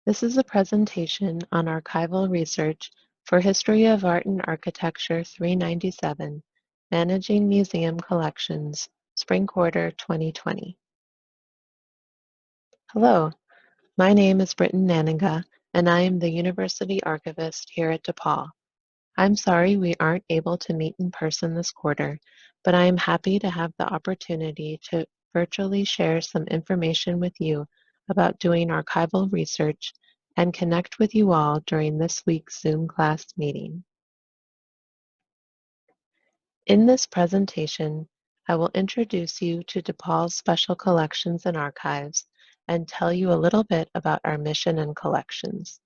This is a presentation on archival research for History of Art and Architecture 397, Managing Museum Collections, Spring Quarter 2020. Hello, my name is Brittan Nannenga, and I am the University Archivist here at DePaul. I'm sorry we aren't able to meet in person this quarter, but I am happy to have the opportunity to virtually share some information with you about doing archival research and connect with you all during this week's Zoom class meeting. In this presentation, I will introduce you to DePaul's Special Collections and Archives and tell you a little bit about our mission and collections.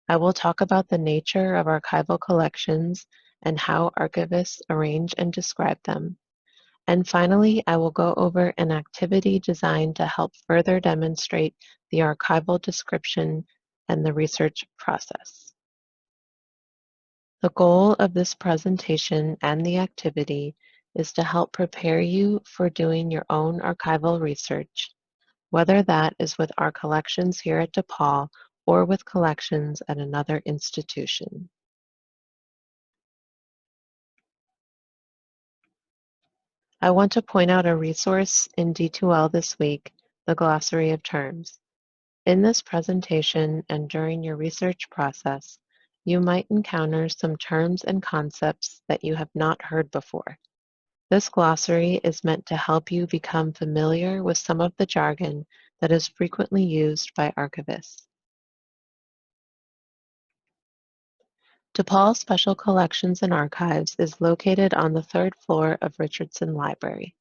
I will talk about the nature of archival collections and how archivists arrange and describe them. And finally, I will go over an activity designed to help further demonstrate the archival description and the research process. The goal of this presentation and the activity is to help prepare you for doing your own archival research, whether that is with our collections here at DePaul or with collections at another institution. I want to point out a resource in D2L this week, the Glossary of Terms. In this presentation and during your research process, you might encounter some terms and concepts that you have not heard before. This glossary is meant to help you become familiar with some of the jargon that is frequently used by archivists. DePaul Special Collections and Archives is located on the third floor of Richardson Library.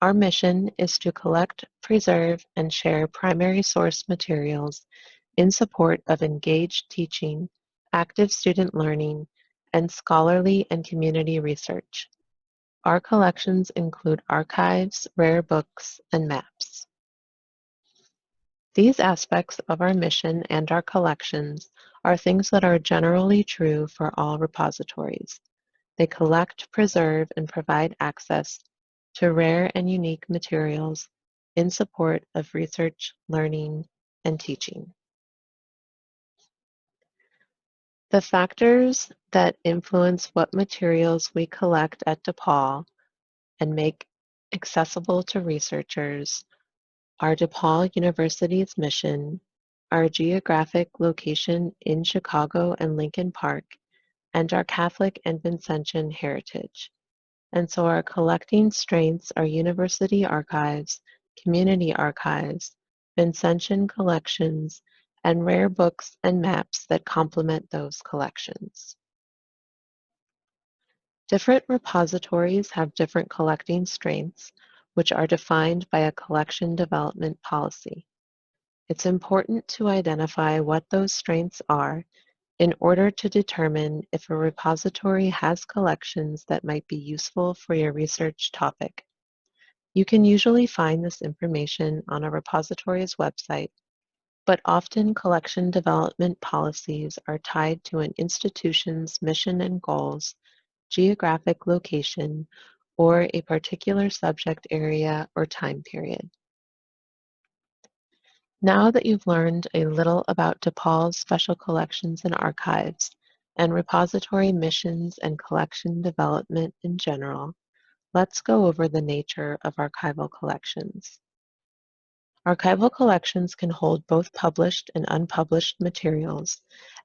Our mission is to collect, preserve, and share primary source materials in support of engaged teaching, active student learning, and scholarly and community research. Our collections include archives, rare books, and maps. These aspects of our mission and our collections are things that are generally true for all repositories. They collect, preserve, and provide access to rare and unique materials in support of research, learning, and teaching. The factors that influence what materials we collect at DePaul and make accessible to researchers are DePaul University's mission, our geographic location in Chicago and Lincoln Park, and our Catholic and Vincentian heritage. And so our collecting strengths are university archives, community archives, Vincentian collections, and rare books and maps that complement those collections. Different repositories have different collecting strengths, which are defined by a collection development policy. It's important to identify what those strengths are in order to determine if a repository has collections that might be useful for your research topic. You can usually find this information on a repository's website, but often collection development policies are tied to an institution's mission and goals, geographic location, or a particular subject area or time period. Now that you've learned a little about DePaul's Special Collections and Archives and repository missions and collection development in general, let's go over the nature of archival collections. Archival collections can hold both published and unpublished materials,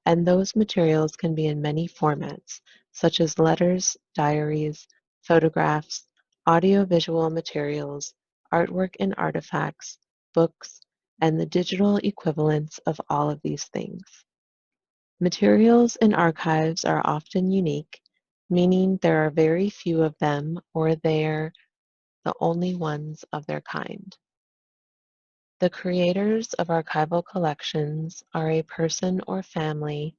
and those materials can be in many formats, such as letters, diaries, photographs, audiovisual materials, artwork and artifacts, books, and the digital equivalents of all of these things. Materials in archives are often unique, meaning there are very few of them or they're the only ones of their kind. The creators of archival collections are a person or family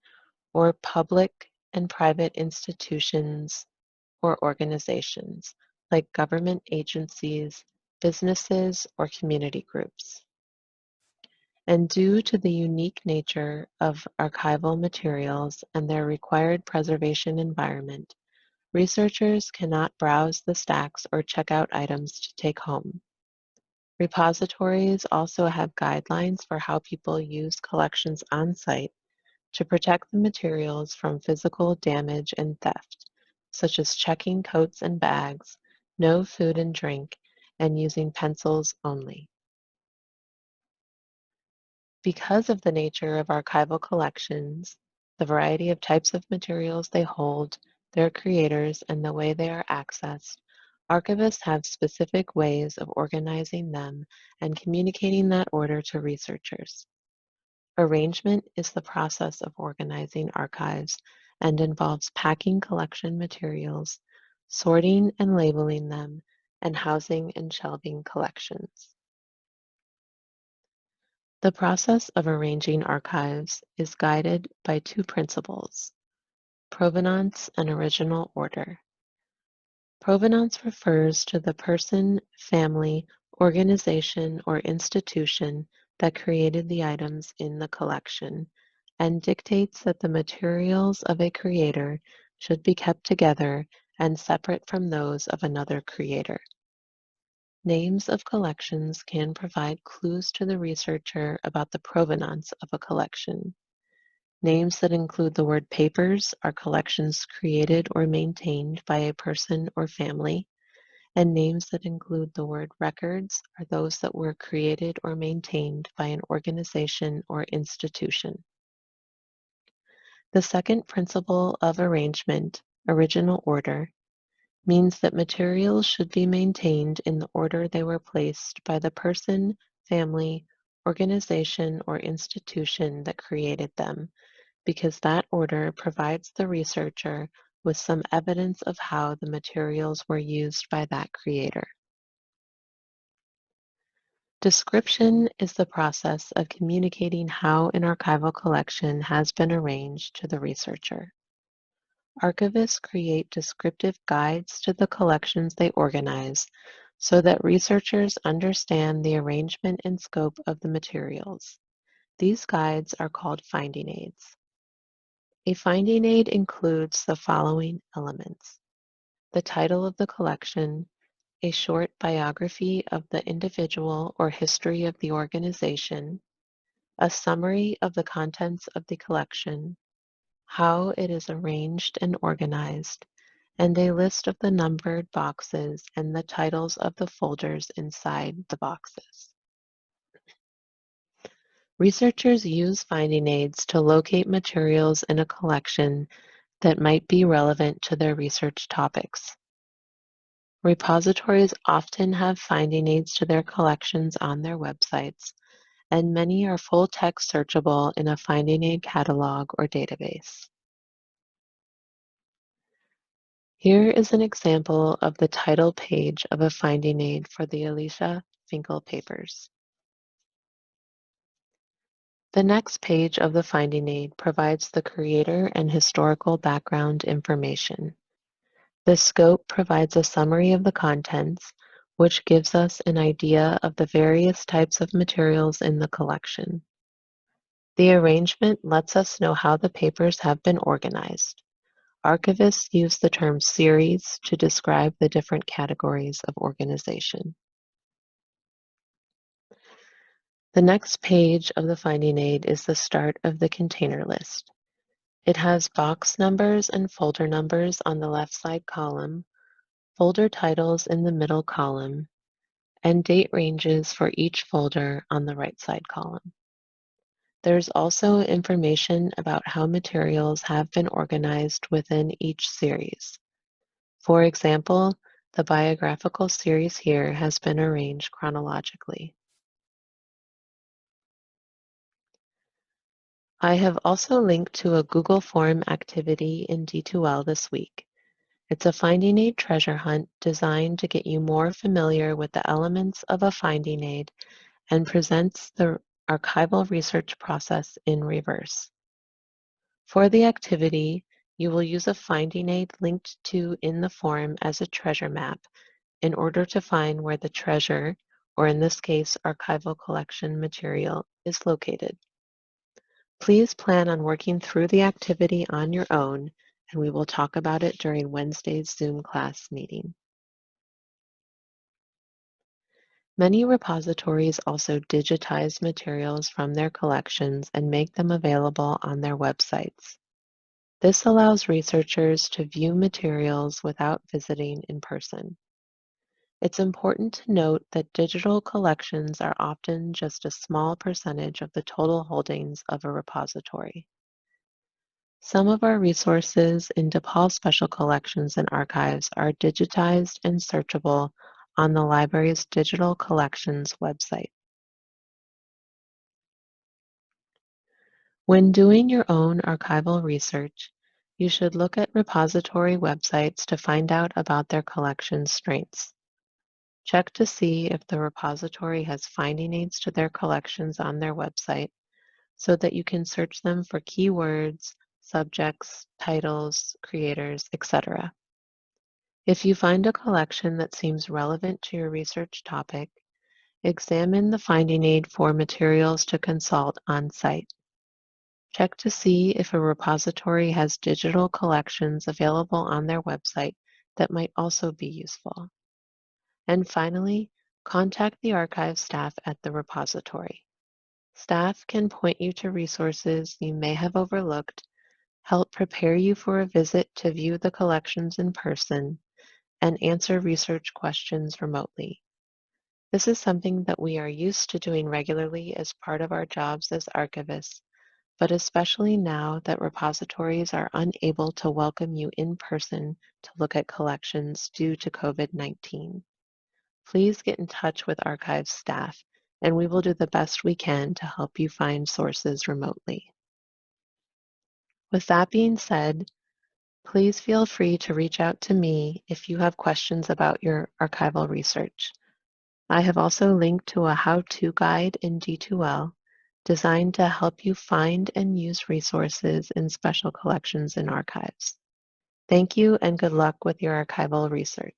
or public and private institutions or organizations like government agencies, businesses, or community groups. And due to the unique nature of archival materials and their required preservation environment, researchers cannot browse the stacks or check out items to take home. Repositories also have guidelines for how people use collections on site to protect the materials from physical damage and theft, such as checking coats and bags, no food and drink, and using pencils only. Because of the nature of archival collections, the variety of types of materials they hold, their creators, and the way they are accessed, archivists have specific ways of organizing them and communicating that order to researchers. Arrangement is the process of organizing archives and involves packing collection materials, sorting and labeling them, and housing and shelving collections. The process of arranging archives is guided by two principles: provenance and original order. Provenance refers to the person, family, organization, or institution that created the items in the collection and dictates that the materials of a creator should be kept together and separate from those of another creator. Names of collections can provide clues to the researcher about the provenance of a collection. Names that include the word papers are collections created or maintained by a person or family, and names that include the word records are those that were created or maintained by an organization or institution. The second principle of arrangement, original order, means that materials should be maintained in the order they were placed by the person, family, organization, or institution that created them, because that order provides the researcher with some evidence of how the materials were used by that creator. Description is the process of communicating how an archival collection has been arranged to the researcher. Archivists create descriptive guides to the collections they organize so that researchers understand the arrangement and scope of the materials. These guides are called finding aids. A finding aid includes the following elements: the title of the collection, a short biography of the individual or history of the organization, a summary of the contents of the collection, how it is arranged and organized, and a list of the numbered boxes and the titles of the folders inside the boxes. Researchers use finding aids to locate materials in a collection that might be relevant to their research topics. Repositories often have finding aids to their collections on their websites, and many are full-text searchable in a finding aid catalog or database. Here is an example of the title page of a finding aid for the Alicia Finkel papers. The next page of the finding aid provides the creator and historical background information. The scope provides a summary of the contents, which gives us an idea of the various types of materials in the collection. The arrangement lets us know how the papers have been organized. Archivists use the term series to describe the different categories of organization. The next page of the finding aid is the start of the container list. It has box numbers and folder numbers on the left side column, folder titles in the middle column, and date ranges for each folder on the right side column. There's also information about how materials have been organized within each series. For example, the biographical series here has been arranged chronologically. I have also linked to a Google Form activity in D2L this week. It's a finding aid treasure hunt designed to get you more familiar with the elements of a finding aid and presents the archival research process in reverse. For the activity, you will use a finding aid linked to in the form as a treasure map in order to find where the treasure, or in this case, archival collection material, is located. Please plan on working through the activity on your own, and we will talk about it during Wednesday's Zoom class meeting. Many repositories also digitize materials from their collections and make them available on their websites. This allows researchers to view materials without visiting in person. It's important to note that digital collections are often just a small percentage of the total holdings of a repository. Some of our resources in DePaul Special Collections and Archives are digitized and searchable on the library's Digital Collections website. When doing your own archival research, you should look at repository websites to find out about their collection strengths. Check to see if the repository has finding aids to their collections on their website so that you can search them for keywords, subjects, titles, creators, etc. If you find a collection that seems relevant to your research topic, examine the finding aid for materials to consult on site. Check to see if a repository has digital collections available on their website that might also be useful. And finally, contact the archive staff at the repository. Staff can point you to resources you may have overlooked, help prepare you for a visit to view the collections in person, and answer research questions remotely. This is something that we are used to doing regularly as part of our jobs as archivists, but especially now that repositories are unable to welcome you in person to look at collections due to COVID-19. Please get in touch with archives staff, and we will do the best we can to help you find sources remotely. With that being said, please feel free to reach out to me if you have questions about your archival research. I have also linked to a how-to guide in D2L designed to help you find and use resources in special collections and archives. Thank you and good luck with your archival research.